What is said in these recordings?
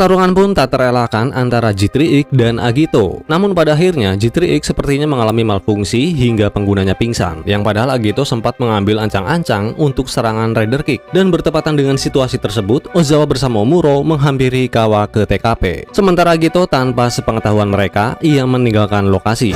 Pertarungan pun tak terelakkan antara J3X dan Agito. Namun pada akhirnya J3X sepertinya mengalami malfungsi hingga penggunanya pingsan, yang padahal Agito sempat mengambil ancang-ancang untuk serangan Rider Kick. Dan bertepatan dengan situasi tersebut, Ozawa bersama Omuro menghampiri Hikawa ke TKP. Sementara Agito tanpa sepengetahuan mereka, ia meninggalkan lokasi.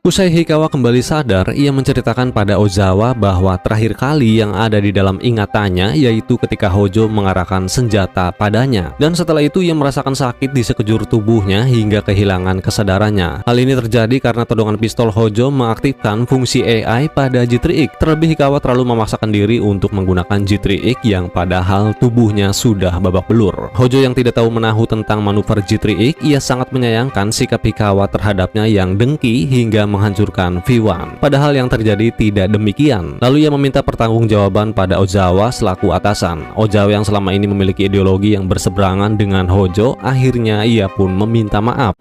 Usai Hikawa kembali sadar, ia menceritakan pada Ozawa bahwa terakhir kali yang ada di dalam ingatannya yaitu ketika Hojo mengarahkan senjata padanya. Dan setelah itu ia merasakan sakit di sekujur tubuhnya hingga kehilangan kesadarannya. Hal ini terjadi karena todongan pistol Hojo mengaktifkan fungsi AI pada J3X. Terlebih Hikawa terlalu memaksakan diri untuk menggunakan J3X yang padahal tubuhnya sudah babak belur. Hojo yang tidak tahu menahu tentang manuver J3X, ia sangat menyayangkan sikap Hikawa terhadapnya yang dengki hingga menghancurkan V1. Padahal yang terjadi tidak demikian. Lalu ia meminta pertanggungjawaban pada Ozawa selaku atasan. Ozawa yang selama ini memiliki ideologi yang berseberangan dengan Hojo, akhirnya ia pun meminta maaf.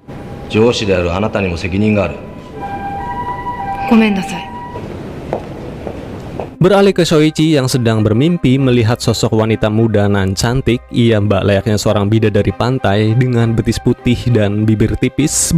Beralih ke Shoichi yang sedang bermimpi melihat sosok wanita muda nan cantik. Ia mbak layaknya seorang bidadari pantai dengan betis putih dan bibir tipis.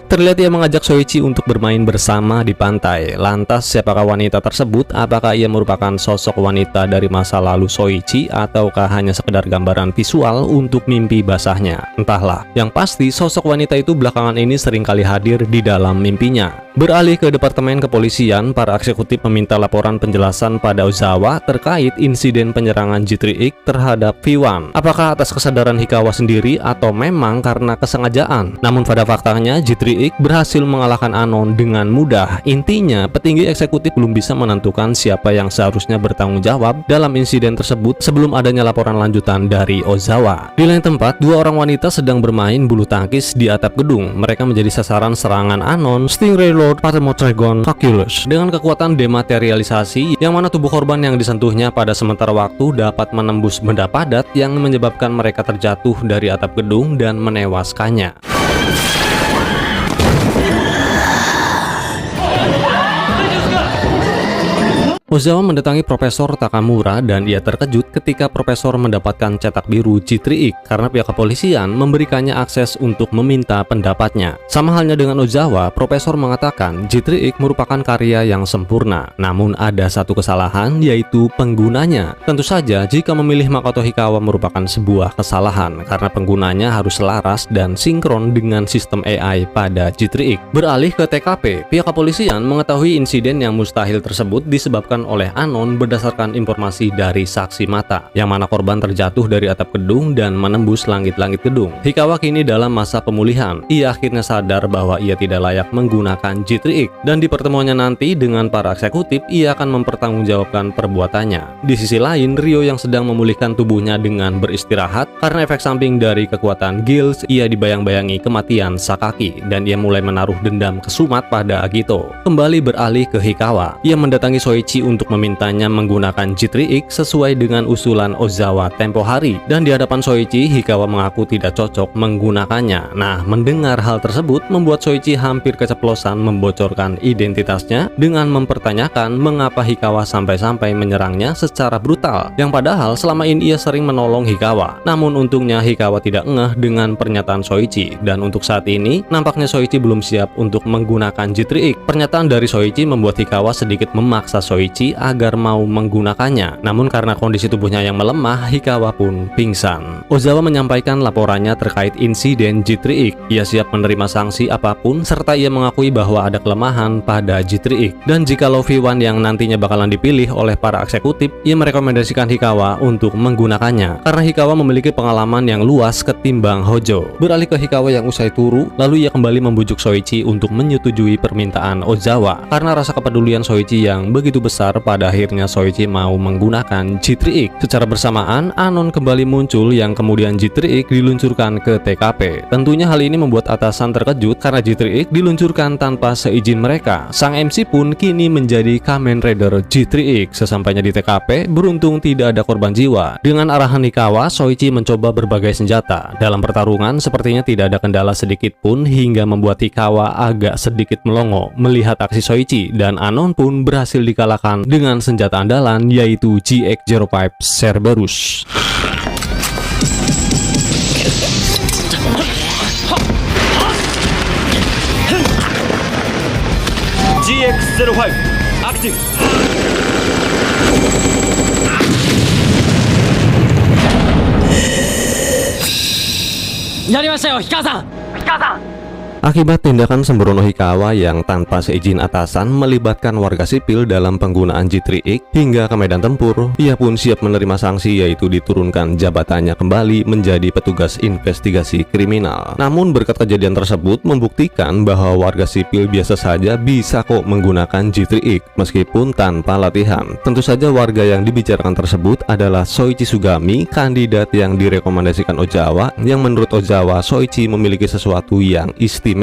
Terlihat ia mengajak Shoichi untuk bermain bersama di pantai. Lantas siapakah wanita tersebut? Apakah ia merupakan sosok wanita dari masa lalu Shoichi ataukah hanya sekedar gambaran visual untuk mimpi basahnya? Entahlah. Yang pasti sosok wanita itu belakangan ini seringkali hadir di dalam mimpinya. Beralih ke Departemen Kepolisian, para eksekutif meminta laporan penjelasan pada Ozawa terkait insiden penyerangan J3X terhadap V1. Apakah atas kesadaran Hikawa sendiri atau memang karena kesengajaan? Namun pada faktanya J3X berhasil mengalahkan Anon dengan mudah. Intinya, petinggi eksekutif belum bisa menentukan siapa yang seharusnya bertanggung jawab dalam insiden tersebut sebelum adanya laporan lanjutan dari Ozawa. Di lain tempat, dua orang wanita sedang bermain bulu tangkis di atap gedung. Mereka menjadi sasaran serangan Anon, Stingray Lord Patermotragon Calculus dengan kekuatan dematerialisasi, yang mana tubuh korban yang disentuhnya pada sementara waktu dapat menembus benda padat yang menyebabkan mereka terjatuh dari atap gedung dan menewaskannya. Ozawa mendatangi Profesor Takamura dan ia terkejut ketika Profesor mendapatkan cetak biru J3X karena pihak kepolisian memberikannya akses untuk meminta pendapatnya. Sama halnya dengan Ozawa, Profesor mengatakan J3X merupakan karya yang sempurna, namun ada satu kesalahan yaitu penggunanya. Tentu saja jika memilih Makoto Hikawa merupakan sebuah kesalahan karena penggunanya harus selaras dan sinkron dengan sistem AI pada J3X. Beralih ke TKP, pihak kepolisian mengetahui insiden yang mustahil tersebut disebabkan oleh Anon berdasarkan informasi dari saksi mata, yang mana korban terjatuh dari atap gedung dan menembus langit-langit gedung. Hikawa kini dalam masa pemulihan. Ia akhirnya sadar bahwa ia tidak layak menggunakan J3X, dan di pertemuannya nanti dengan para eksekutif ia akan mempertanggungjawabkan perbuatannya. Di sisi lain, Ryo yang sedang memulihkan tubuhnya dengan beristirahat karena efek samping dari kekuatan Gills, ia dibayang-bayangi kematian Sakaki dan ia mulai menaruh dendam kesumat pada Agito. Kembali beralih ke Hikawa, ia mendatangi Shoichi untuk memintanya menggunakan J3X sesuai dengan usulan Ozawa tempo hari, dan di hadapan Shoichi, Hikawa mengaku tidak cocok menggunakannya. Nah, mendengar hal tersebut membuat Shoichi hampir keceplosan membocorkan identitasnya dengan mempertanyakan mengapa Hikawa sampai-sampai menyerangnya secara brutal, yang padahal selama ini ia sering menolong Hikawa. Namun untungnya Hikawa tidak ngeh dengan pernyataan Shoichi, dan untuk saat ini nampaknya Shoichi belum siap untuk menggunakan J3X. Pernyataan dari Shoichi membuat Hikawa sedikit memaksa Shoichi agar mau menggunakannya. Namun karena kondisi tubuhnya yang melemah, Hikawa pun pingsan. Ozawa menyampaikan laporannya terkait insiden J3X. Ia siap menerima sanksi apapun serta ia mengakui bahwa ada kelemahan pada J3X. Dan jika V1 yang nantinya bakalan dipilih oleh para eksekutif, ia merekomendasikan Hikawa untuk menggunakannya karena Hikawa memiliki pengalaman yang luas ketimbang Hojo. Beralih ke Hikawa yang usai turu, lalu ia kembali membujuk Shoichi untuk menyetujui permintaan Ozawa karena rasa kepedulian Shoichi yang begitu besar besar, pada akhirnya Soichi mau menggunakan G3X. Secara bersamaan, Anon kembali muncul yang kemudian G3X diluncurkan ke TKP. Tentunya hal ini membuat atasan terkejut karena G3X diluncurkan tanpa seizin mereka. Sang MC pun kini menjadi Kamen Rider G3X. Sesampainya di TKP, beruntung tidak ada korban jiwa. Dengan arahan Hikawa, Soichi mencoba berbagai senjata. Dalam pertarungan, sepertinya tidak ada kendala sedikit pun hingga membuat Hikawa agak sedikit melongo melihat aksi Soichi, dan Anon pun berhasil dikalahkan dengan senjata andalan yaitu GX05 Cerberus. GX05 aktif. Yarimashita yo, Hikawa-san. Hikawa-san. Akibat tindakan sembrono Hikawa yang tanpa seizin atasan melibatkan warga sipil dalam penggunaan G3X hingga ke medan tempur, ia pun siap menerima sanksi, yaitu diturunkan jabatannya kembali menjadi petugas investigasi kriminal. Namun berkat kejadian tersebut membuktikan bahwa warga sipil biasa saja bisa kok menggunakan G3X meskipun tanpa latihan. Tentu saja warga yang dibicarakan tersebut adalah Soichi Sugami, kandidat yang direkomendasikan Ozawa, yang menurut Ozawa Soichi memiliki sesuatu yang istimewa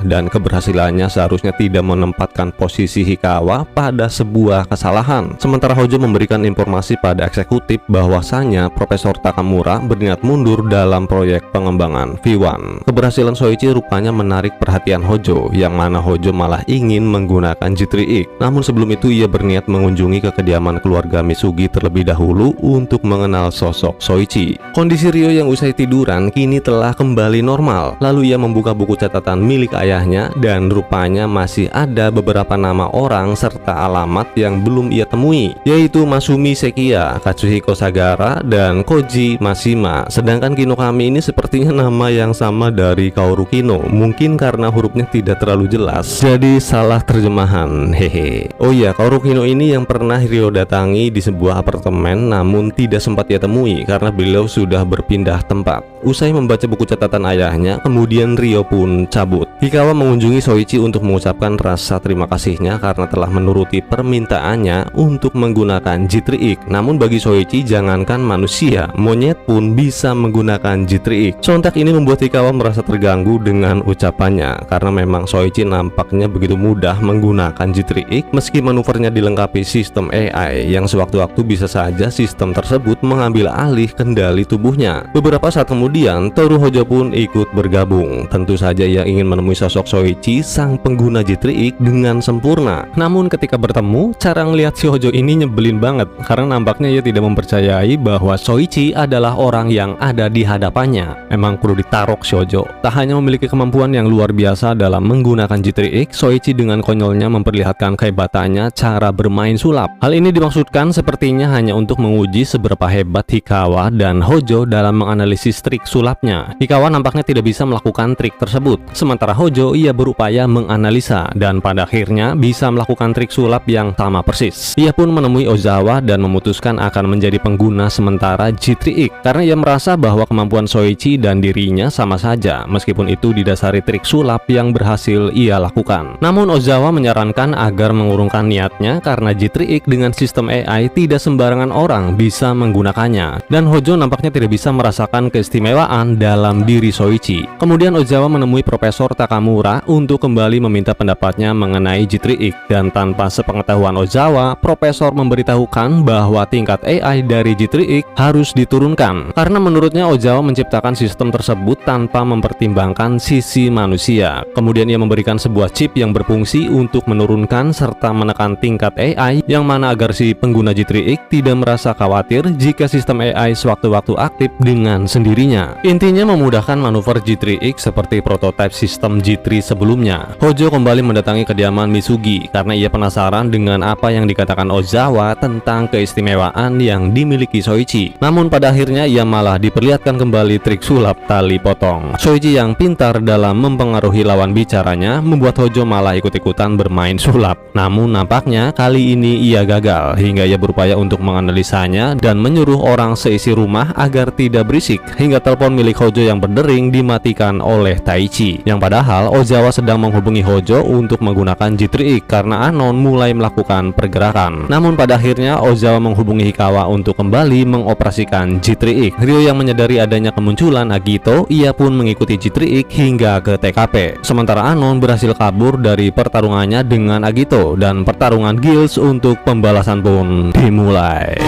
dan keberhasilannya seharusnya tidak menempatkan posisi Hikawa pada sebuah kesalahan. Sementara Hojo memberikan informasi pada eksekutif bahwasanya Profesor Takamura berniat mundur dalam proyek pengembangan V1. Keberhasilan Soichi rupanya menarik perhatian Hojo, yang mana Hojo malah ingin menggunakan G3X. Namun sebelum itu ia berniat mengunjungi ke kediaman keluarga Misugi terlebih dahulu untuk mengenal sosok Soichi. Kondisi Ryo yang usai tiduran kini telah kembali normal. Lalu ia membuka buku catatan milik ayahnya, dan rupanya masih ada beberapa nama orang serta alamat yang belum ia temui, yaitu Masumi Sekiya, Katsuhiko Sagara, dan Koji Mashima. Sedangkan Kino Kami ini sepertinya nama yang sama dari Kaoru Kino, mungkin karena hurufnya tidak terlalu jelas jadi salah terjemahan, hehe. Oh iya, Kaoru Kino ini yang pernah Ryo datangi di sebuah apartemen namun tidak sempat ia temui karena beliau sudah berpindah tempat. Usai membaca buku catatan ayahnya, kemudian Ryo pun cabut. Hikawa mengunjungi Soichi untuk mengucapkan rasa terima kasihnya karena telah menuruti permintaannya untuk menggunakan G3X. Namun bagi Soichi, jangankan manusia, monyet pun bisa menggunakan G3X. Sontak ini membuat Hikawa merasa terganggu dengan ucapannya, karena memang Soichi nampaknya begitu mudah menggunakan G3X meski manuvernya dilengkapi sistem AI yang sewaktu-waktu bisa saja sistem tersebut mengambil alih kendali tubuhnya. Beberapa saat kemudian, Toru Hojo pun ikut bergabung. Tentu saja ia ingin menemui sosok Soichi, sang pengguna G3X, dengan sempurna. Namun ketika bertemu, cara ngelihat si Hojo ini nyebelin banget karena nampaknya ia tidak mempercayai bahwa Soichi adalah orang yang ada di hadapannya. Emang perlu ditarok si Hojo. Tak hanya memiliki kemampuan yang luar biasa dalam menggunakan G3X, Soichi dengan konyolnya memperlihatkan kehebatannya cara bermain sulap. Hal ini dimaksudkan sepertinya hanya untuk menguji seberapa hebat Hikawa dan Hojo dalam menganalisis trik sulapnya. Hikawa nampaknya tidak bisa melakukan trik tersebut, sementara Hojo ia berupaya menganalisa dan pada akhirnya bisa melakukan trik sulap yang sama persis. Ia pun menemui Ozawa dan memutuskan akan menjadi pengguna sementara G3X karena ia merasa bahwa kemampuan Soichi dan dirinya sama saja meskipun itu didasari trik sulap yang berhasil ia lakukan. Namun Ozawa menyarankan agar mengurungkan niatnya karena G3X dengan sistem AI tidak sembarangan orang bisa menggunakannya, dan Hojo nampaknya tidak bisa merasakan keistimewaan dalam diri Soichi. Kemudian Ozawa menemui Profesor Takamura untuk kembali meminta pendapatnya mengenai G3X, dan tanpa sepengetahuan Ozawa, Profesor memberitahukan bahwa tingkat AI dari G3X harus diturunkan karena menurutnya Ozawa menciptakan sistem tersebut tanpa mempertimbangkan sisi manusia. Kemudian ia memberikan sebuah chip yang berfungsi untuk menurunkan serta menekan tingkat AI, yang mana agar si pengguna G3X tidak merasa khawatir jika sistem AI sewaktu-waktu aktif dengan sendirinya. Intinya memudahkan manuver G3X seperti prototipe sistem G3 sebelumnya. Hojo kembali mendatangi kediaman Misugi karena ia penasaran dengan apa yang dikatakan Ozawa tentang keistimewaan yang dimiliki Soichi. Namun pada akhirnya ia malah diperlihatkan kembali trik sulap tali potong. Soichi yang pintar dalam mempengaruhi lawan bicaranya membuat Hojo malah ikut-ikutan bermain sulap. Namun nampaknya kali ini ia gagal hingga ia berupaya untuk menganalisanya dan menyuruh orang seisi rumah agar tidak berisik, hingga telepon milik Hojo yang berdering dimatikan oleh Taichi. Yang padahal Ozawa sedang menghubungi Hojo untuk menggunakan G3X karena Anon mulai melakukan pergerakan. Namun pada akhirnya Ozawa menghubungi Hikawa untuk kembali mengoperasikan G3X. Ryo yang menyadari adanya kemunculan Agito, ia pun mengikuti G3X hingga ke TKP. Sementara Anon berhasil kabur dari pertarungannya dengan Agito dan pertarungan Guilds untuk pembalasan pun dimulai.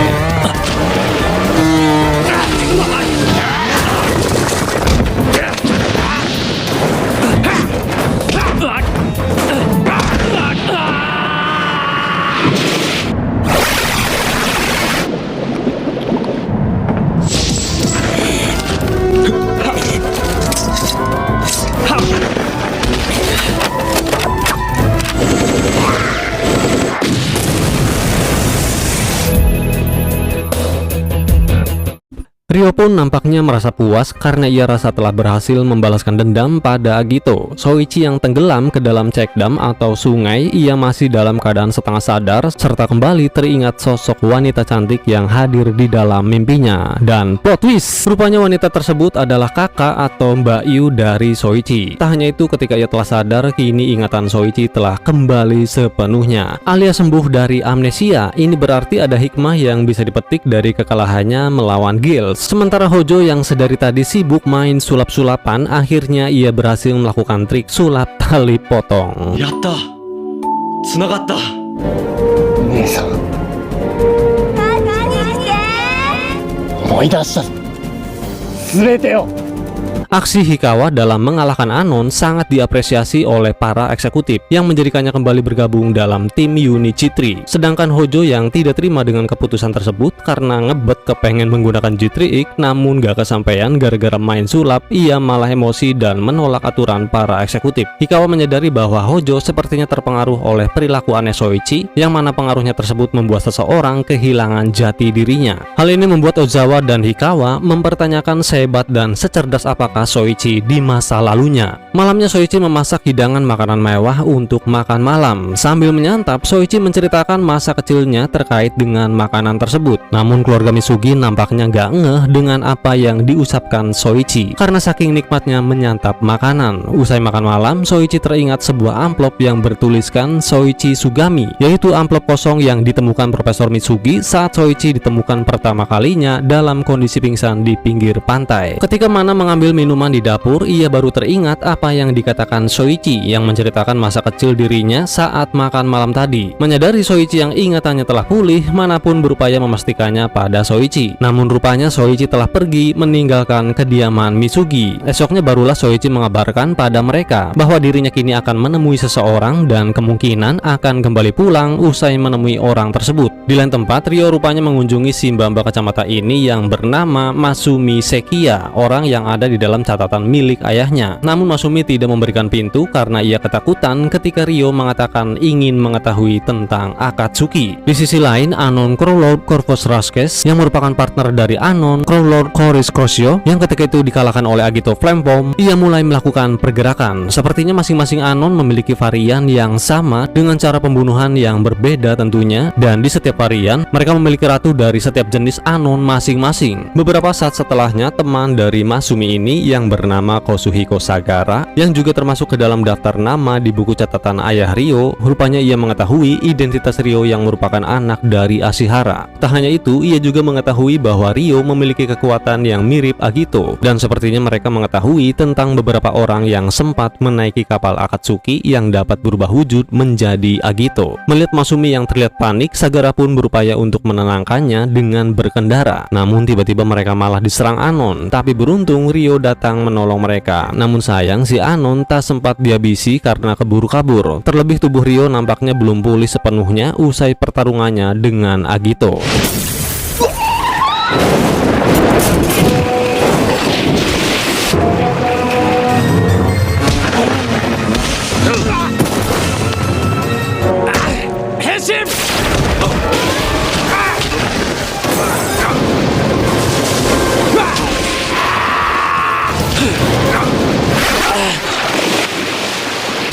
Ryo pun nampaknya merasa puas karena ia rasa telah berhasil membalaskan dendam pada Agito. Soichi yang tenggelam ke dalam cekdam atau sungai, ia masih dalam keadaan setengah sadar serta kembali teringat sosok wanita cantik yang hadir di dalam mimpinya. Dan plot twist, rupanya wanita tersebut adalah kakak atau Mbak Yu dari Soichi. Tak hanya itu, ketika ia telah sadar, kini ingatan Soichi telah kembali sepenuhnya, alias sembuh dari amnesia. Ini berarti ada hikmah yang bisa dipetik dari kekalahannya melawan Guilds. Sementara Hojo yang sedari tadi sibuk main sulap-sulapan, akhirnya ia berhasil melakukan trik sulap tali potong. Yatta! Tsunagatta! 姉さん思い出した全てを Aksi Hikawa dalam mengalahkan Anon sangat diapresiasi oleh para eksekutif yang menjadikannya kembali bergabung dalam tim Unit G3. Sedangkan Hojo yang tidak terima dengan keputusan tersebut karena ngebet kepengen menggunakan G3X namun gak kesampaian gara-gara main sulap, ia malah emosi dan menolak aturan para eksekutif. Hikawa menyadari bahwa Hojo sepertinya terpengaruh oleh perilaku aneh Soichi, yang mana pengaruhnya tersebut membuat seseorang kehilangan jati dirinya. Hal ini membuat Ozawa dan Hikawa mempertanyakan sehebat dan secerdas apakah Soichi di masa lalunya. Malamnya Soichi memasak hidangan makanan mewah untuk makan malam. Sambil menyantap, Soichi menceritakan masa kecilnya terkait dengan makanan tersebut. Namun keluarga Mitsugi nampaknya gak ngeh dengan apa yang diusapkan Soichi karena saking nikmatnya menyantap makanan. Usai makan malam, Soichi teringat sebuah amplop yang bertuliskan Soichi Sugami, yaitu amplop kosong yang ditemukan Profesor Mitsugi saat Soichi ditemukan pertama kalinya dalam kondisi pingsan di pinggir pantai. Ketika Mana mengambil minuman di dapur, ia baru teringat apa yang dikatakan Soichi yang menceritakan masa kecil dirinya saat makan malam tadi. Menyadari Soichi yang ingatannya telah pulih, Mana pun berupaya memastikannya pada Soichi. Namun rupanya Soichi telah pergi meninggalkan kediaman Mitsugi. Esoknya barulah Soichi mengabarkan pada mereka bahwa dirinya kini akan menemui seseorang dan kemungkinan akan kembali pulang usai menemui orang tersebut. Di lain tempat, Ryo rupanya mengunjungi si mbak-mbak kacamata ini yang bernama Masumi Sekiya, orang yang ada di dalam catatan milik ayahnya. Namun Masumi tidak memberikan pintu karena ia ketakutan ketika Ryo mengatakan ingin mengetahui tentang Akatsuki. Di sisi lain, Anon Crowlord Corvus Rasques yang merupakan partner dari Anon Crowlord Coris Crosio yang ketika itu dikalahkan oleh Agito Flamebomb, ia mulai melakukan pergerakan. Sepertinya masing-masing Anon memiliki varian yang sama dengan cara pembunuhan yang berbeda tentunya, dan di setiap varian mereka memiliki ratu dari setiap jenis Anon masing-masing. Beberapa saat setelahnya, teman dari Masumi ini yang bernama Kosuhiko Sagara, yang juga termasuk ke dalam daftar nama di buku catatan ayah Ryo, rupanya ia mengetahui identitas Ryo yang merupakan anak dari Ashihara. Tak hanya itu, ia juga mengetahui bahwa Ryo memiliki kekuatan yang mirip Agito, dan sepertinya mereka mengetahui tentang beberapa orang yang sempat menaiki kapal Akatsuki yang dapat berubah wujud menjadi Agito. Melihat Masumi yang terlihat panik, Sagara pun berupaya untuk menenangkannya dengan berkendara. Namun tiba-tiba mereka malah diserang Anon, tapi beruntung Ryo datang menolong mereka. Namun sayang, si Anon tak sempat dihabisi karena keburu kabur. Terlebih tubuh Ryo nampaknya belum pulih sepenuhnya usai pertarungannya dengan Agito.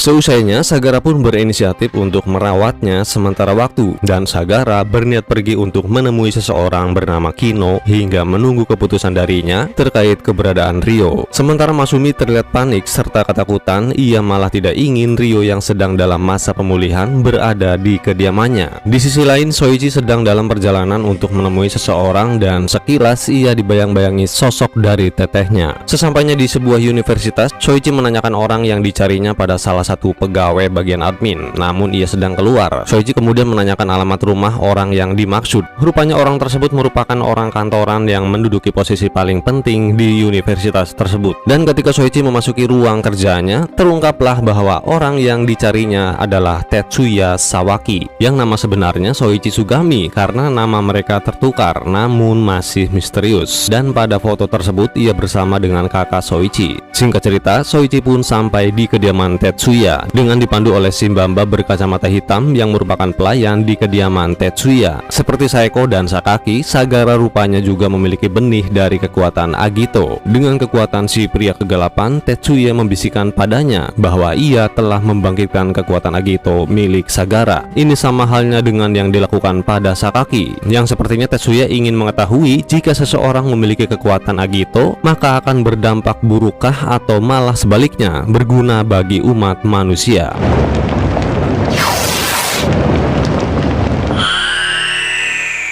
Seusainya, Sagara pun berinisiatif untuk merawatnya sementara waktu, dan Sagara berniat pergi untuk menemui seseorang bernama Kino hingga menunggu keputusan darinya terkait keberadaan Ryo. Sementara Masumi terlihat panik serta ketakutan, ia malah tidak ingin Ryo yang sedang dalam masa pemulihan berada di kediamannya. Di sisi lain, Soichi sedang dalam perjalanan untuk menemui seseorang dan sekilas ia dibayang-bayangi sosok dari tetehnya. Sesampainya di sebuah universitas, Soichi menanyakan orang yang dicarinya pada salah satu pegawai bagian admin. Namun ia sedang keluar. Soichi kemudian menanyakan alamat rumah orang yang dimaksud. Rupanya orang tersebut merupakan orang kantoran yang menduduki posisi paling penting di universitas tersebut. Dan ketika Soichi memasuki ruang kerjanya, terungkaplah bahwa orang yang dicarinya adalah Tetsuya Sawaki, yang nama sebenarnya Soichi Sugami karena nama mereka tertukar namun masih misterius. Dan pada foto tersebut ia bersama dengan kakak Soichi. Singkat cerita, Soichi pun sampai di kediaman Tetsuya dengan dipandu oleh Shimbamba berkacamata hitam yang merupakan pelayan di kediaman Tetsuya. Seperti Saeko dan Sakaki, Sagara rupanya juga memiliki benih dari kekuatan Agito. Dengan kekuatan si pria kegelapan, Tetsuya membisikkan padanya bahwa ia telah membangkitkan kekuatan Agito milik Sagara. Ini sama halnya dengan yang dilakukan pada Sakaki, yang sepertinya Tetsuya ingin mengetahui jika seseorang memiliki kekuatan Agito, maka akan berdampak burukkah atau malah sebaliknya berguna bagi umat manusia.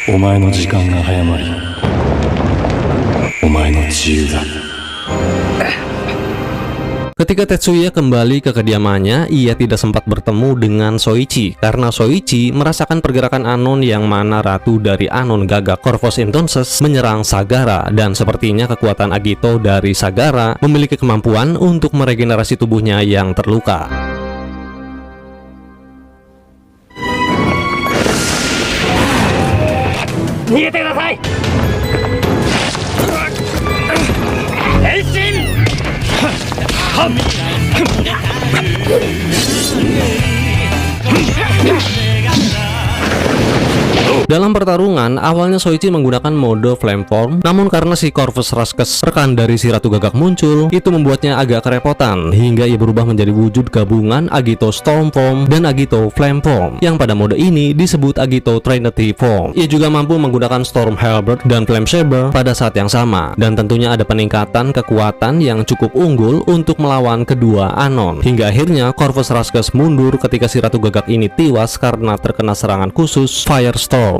Omae no jikan ga hayamari, omae no chiyuu da. Ketika Tetsuya kembali ke kediamannya, ia tidak sempat bertemu dengan Soichi karena Soichi merasakan pergerakan Anon yang mana ratu dari Anon Gagak Corvus Entonces menyerang Sagara, dan sepertinya kekuatan Agito dari Sagara memiliki kemampuan untuk meregenerasi tubuhnya yang terluka. Dalam pertarungan, awalnya Soichi menggunakan mode Flame Form, namun karena si Corvus Rascus, rekan dari si Ratu Gagak muncul, itu membuatnya agak kerepotan, hingga ia berubah menjadi wujud gabungan Agito Storm Form dan Agito Flame Form, yang pada mode ini disebut Agito Trinity Form. Ia juga mampu menggunakan Storm Halberd dan Flame Saber pada saat yang sama, dan tentunya ada peningkatan kekuatan yang cukup unggul untuk melawan kedua Anon, hingga akhirnya Corvus Rascus mundur ketika si Ratu Gagak ini tewas karena terkena serangan khusus Firestorm.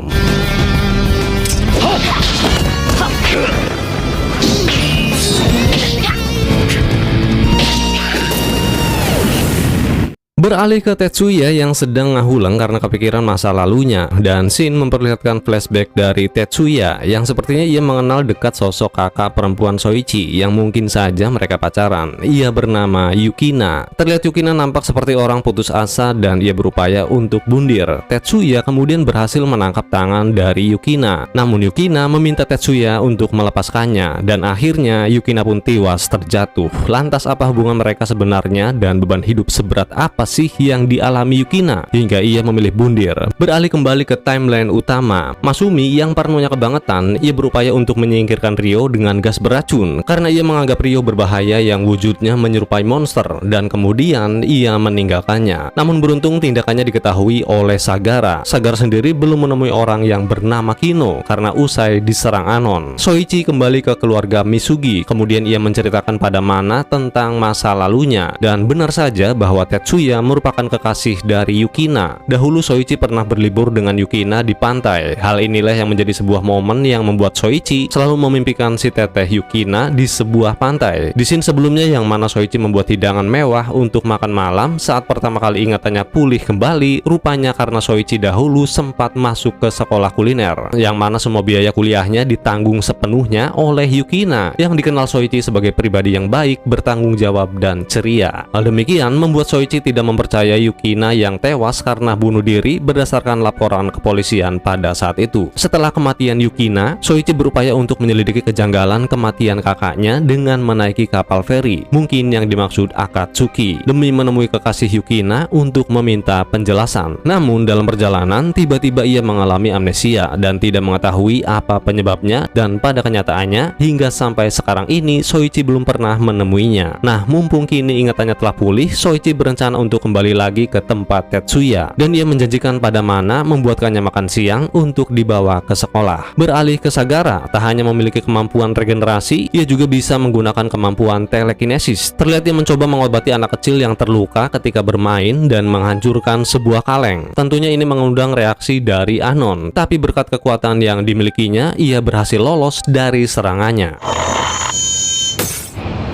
Beralih ke Tetsuya yang sedang ngahuleng karena kepikiran masa lalunya, dan scene memperlihatkan flashback dari Tetsuya yang sepertinya ia mengenal dekat sosok kakak perempuan Soichi yang mungkin saja mereka pacaran. Ia bernama Yukina. Terlihat Yukina nampak seperti orang putus asa dan ia berupaya untuk bundir. Tetsuya kemudian berhasil menangkap tangan dari Yukina, namun Yukina meminta Tetsuya untuk melepaskannya, dan akhirnya Yukina pun tewas terjatuh. Lantas apa hubungan mereka sebenarnya dan beban hidup seberat apa sih yang dialami Yukina hingga ia memilih bundir? Beralih kembali ke timeline utama, Masumi yang parnonya kebangetan, ia berupaya untuk menyingkirkan Ryo dengan gas beracun karena ia menganggap Ryo berbahaya yang wujudnya menyerupai monster, dan kemudian ia meninggalkannya. Namun beruntung tindakannya diketahui oleh Sagara. Sagara sendiri belum menemui orang yang bernama Kino karena usai diserang Anon. Soichi kembali ke keluarga Misugi, kemudian ia menceritakan pada Mana tentang masa lalunya, dan benar saja bahwa Tetsuya merupakan kekasih dari Yukina. Dahulu Soichi pernah berlibur dengan Yukina di pantai. Hal inilah yang menjadi sebuah momen yang membuat Soichi selalu memimpikan si teteh Yukina di sebuah pantai. Di scene sebelumnya yang mana Soichi membuat hidangan mewah untuk makan malam, saat pertama kali ingatannya pulih kembali, rupanya karena Soichi dahulu sempat masuk ke sekolah kuliner, yang mana semua biaya kuliahnya ditanggung sepenuhnya oleh Yukina, yang dikenal Soichi sebagai pribadi yang baik, bertanggung jawab, dan ceria. Hal demikian membuat Soichi tidak mempercayai Yukina yang tewas karena bunuh diri berdasarkan laporan kepolisian pada saat itu. Setelah kematian Yukina, Soichi berupaya untuk menyelidiki kejanggalan kematian kakaknya dengan menaiki kapal feri, mungkin yang dimaksud Akatsuki, demi menemui kekasih Yukina untuk meminta penjelasan. Namun dalam perjalanan tiba-tiba ia mengalami amnesia dan tidak mengetahui apa penyebabnya, dan pada kenyataannya hingga sampai sekarang ini Soichi belum pernah menemuinya. Nah, mumpung kini ingatannya telah pulih, Soichi berencana untuk untuk kembali lagi ke tempat Tetsuya, dan ia menjanjikan pada Mana membuatkannya makan siang untuk dibawa ke sekolah. Beralih ke Sagara, tak hanya memiliki kemampuan regenerasi, ia juga bisa menggunakan kemampuan telekinesis. Terlihat ia mencoba mengobati anak kecil yang terluka ketika bermain dan menghancurkan sebuah kaleng. Tentunya ini mengundang reaksi dari Anon, tapi berkat kekuatan yang dimilikinya, ia berhasil lolos dari serangannya.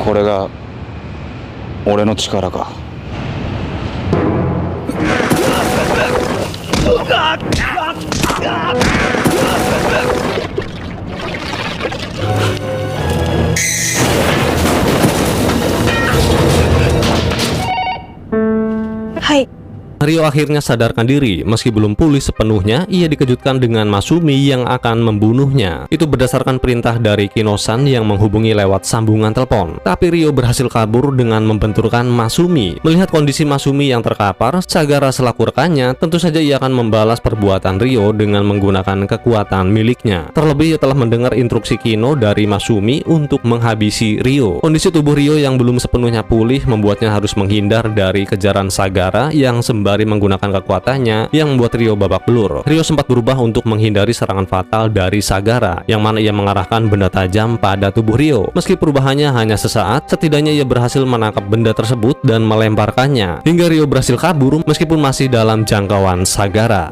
これが俺の力か。 はい。 Ryo akhirnya sadarkan diri. Meski belum pulih sepenuhnya, ia dikejutkan dengan Masumi yang akan membunuhnya. Itu berdasarkan perintah dari Kino-san yang menghubungi lewat sambungan telepon. Tapi Ryo berhasil kabur dengan membenturkan Masumi. Melihat kondisi Masumi yang terkapar, Sagara selaku rekannya tentu saja ia akan membalas perbuatan Ryo dengan menggunakan kekuatan miliknya. Terlebih ia telah mendengar instruksi Kino dari Masumi untuk menghabisi Ryo. Kondisi tubuh Ryo yang belum sepenuhnya pulih membuatnya harus menghindar dari kejaran Sagara yang sembari menggunakan kekuatannya yang membuat Ryo babak belur. Ryo sempat berubah untuk menghindari serangan fatal dari Sagara, yang mana ia mengarahkan benda tajam pada tubuh Ryo. Meski perubahannya hanya sesaat, setidaknya ia berhasil menangkap benda tersebut dan melemparkannya, hingga Ryo berhasil kabur meskipun masih dalam jangkauan Sagara.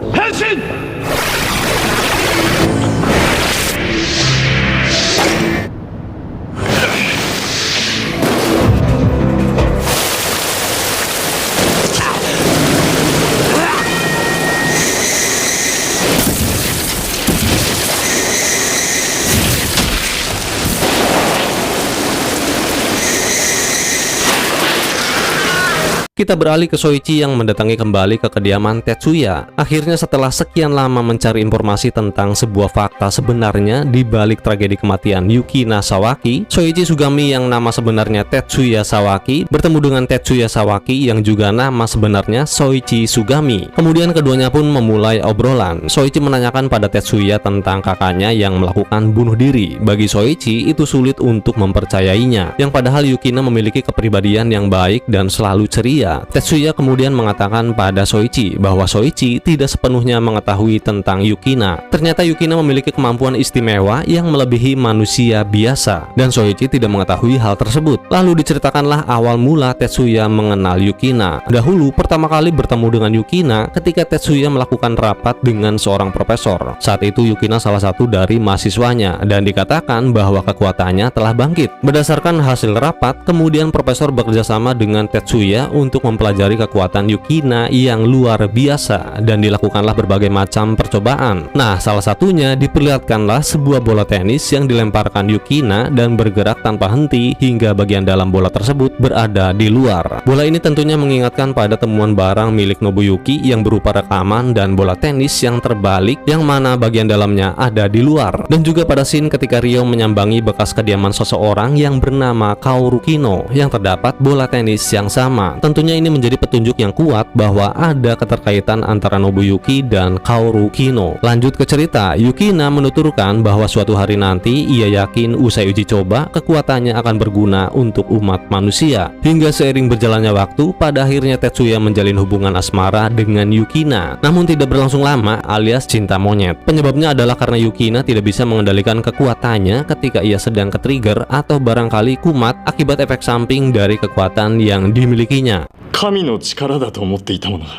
Kita beralih ke Soichi yang mendatangi kembali ke kediaman Tetsuya. Akhirnya setelah sekian lama mencari informasi tentang sebuah fakta sebenarnya di balik tragedi kematian Yukina Sawaki, Soichi Sugami yang nama sebenarnya Tetsuya Sawaki bertemu dengan Tetsuya Sawaki yang juga nama sebenarnya Soichi Sugami. Kemudian keduanya pun memulai obrolan. Soichi menanyakan pada Tetsuya tentang kakaknya yang melakukan bunuh diri. Bagi Soichi itu sulit untuk mempercayainya, yang padahal Yukina memiliki kepribadian yang baik dan selalu ceria. Tetsuya kemudian mengatakan pada Soichi bahwa Soichi tidak sepenuhnya mengetahui tentang Yukina. Ternyata Yukina memiliki kemampuan istimewa yang melebihi manusia biasa, dan Soichi tidak mengetahui hal tersebut. Lalu diceritakanlah awal mula Tetsuya mengenal Yukina. Dahulu pertama kali bertemu dengan Yukina ketika Tetsuya melakukan rapat dengan seorang profesor. Saat itu Yukina salah satu dari mahasiswanya dan dikatakan bahwa kekuatannya telah bangkit. Berdasarkan hasil rapat, kemudian profesor bekerjasama dengan Tetsuya untuk mempelajari kekuatan Yukina yang luar biasa, dan dilakukanlah berbagai macam percobaan. Nah, salah satunya diperlihatkanlah sebuah bola tenis yang dilemparkan Yukina dan bergerak tanpa henti hingga bagian dalam bola tersebut berada di luar. Bola ini tentunya mengingatkan pada temuan barang milik Nobuyuki yang berupa rekaman dan bola tenis yang terbalik yang mana bagian dalamnya ada di luar, dan juga pada scene ketika Ryo menyambangi bekas kediaman seseorang yang bernama Kaoru Kino yang terdapat bola tenis yang sama. Tentunya ini menjadi petunjuk yang kuat bahwa ada keterkaitan antara Nobuyuki dan Kaoru Kino. Lanjut ke cerita, Yukina menuturkan bahwa suatu hari nanti ia yakin usai uji coba kekuatannya akan berguna untuk umat manusia. Hingga seiring berjalannya waktu, pada akhirnya Tetsuya menjalin hubungan asmara dengan Yukina. Namun tidak berlangsung lama, alias cinta monyet. Penyebabnya adalah karena Yukina tidak bisa mengendalikan kekuatannya ketika ia sedang ke-trigger atau barangkali kumat akibat efek samping dari kekuatan yang dimilikinya. 神の力だと思っていたものだ。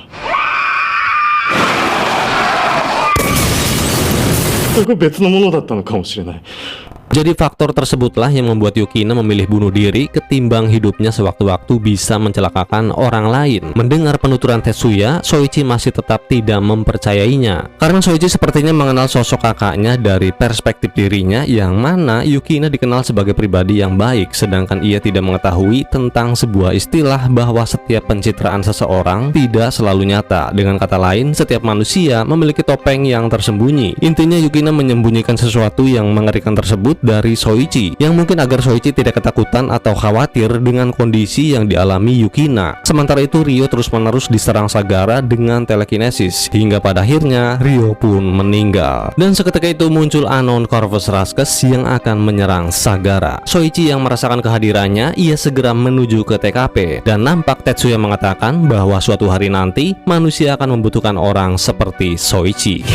そこ別のものだったのかもしれない。 Jadi faktor tersebutlah yang membuat Yukina memilih bunuh diri ketimbang hidupnya sewaktu-waktu bisa mencelakakan orang lain. Mendengar penuturan Tetsuya, Soichi masih tetap tidak mempercayainya. Karena Soichi sepertinya mengenal sosok kakaknya dari perspektif dirinya, yang mana Yukina dikenal sebagai pribadi yang baik, sedangkan ia tidak mengetahui tentang sebuah istilah bahwa setiap pencitraan seseorang tidak selalu nyata. Dengan kata lain, setiap manusia memiliki topeng yang tersembunyi. Intinya Yukina menyembunyikan sesuatu yang mengerikan tersebut dari Soichi, yang mungkin agar Soichi tidak ketakutan atau khawatir dengan kondisi yang dialami Yukina. Sementara itu Ryo terus-menerus diserang Sagara dengan telekinesis, hingga pada akhirnya Ryo pun meninggal. Dan seketika itu muncul Anon Corvus Raskus yang akan menyerang Sagara. Soichi yang merasakan kehadirannya, ia segera menuju ke TKP, dan nampak Tetsuya mengatakan bahwa suatu hari nanti manusia akan membutuhkan orang seperti Soichi.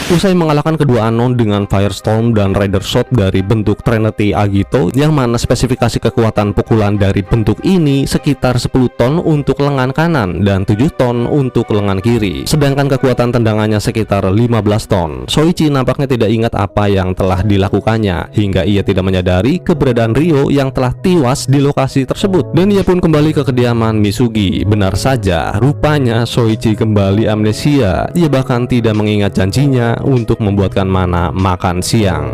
Usai mengalahkan kedua Anon dengan Firestorm dan Rider Shot dari bentuk Trinity Agito, yang mana spesifikasi kekuatan pukulan dari bentuk ini sekitar 10 ton untuk lengan kanan dan 7 ton untuk lengan kiri, sedangkan kekuatan tendangannya sekitar 15 ton. Soichi nampaknya tidak ingat apa yang telah dilakukannya, hingga ia tidak menyadari keberadaan Ryo yang telah tewas di lokasi tersebut, dan ia pun kembali ke kediaman Misugi. Benar saja, rupanya Soichi kembali amnesia. Ia bahkan tidak mengingat janjinya untuk membuatkan Mana makan siang.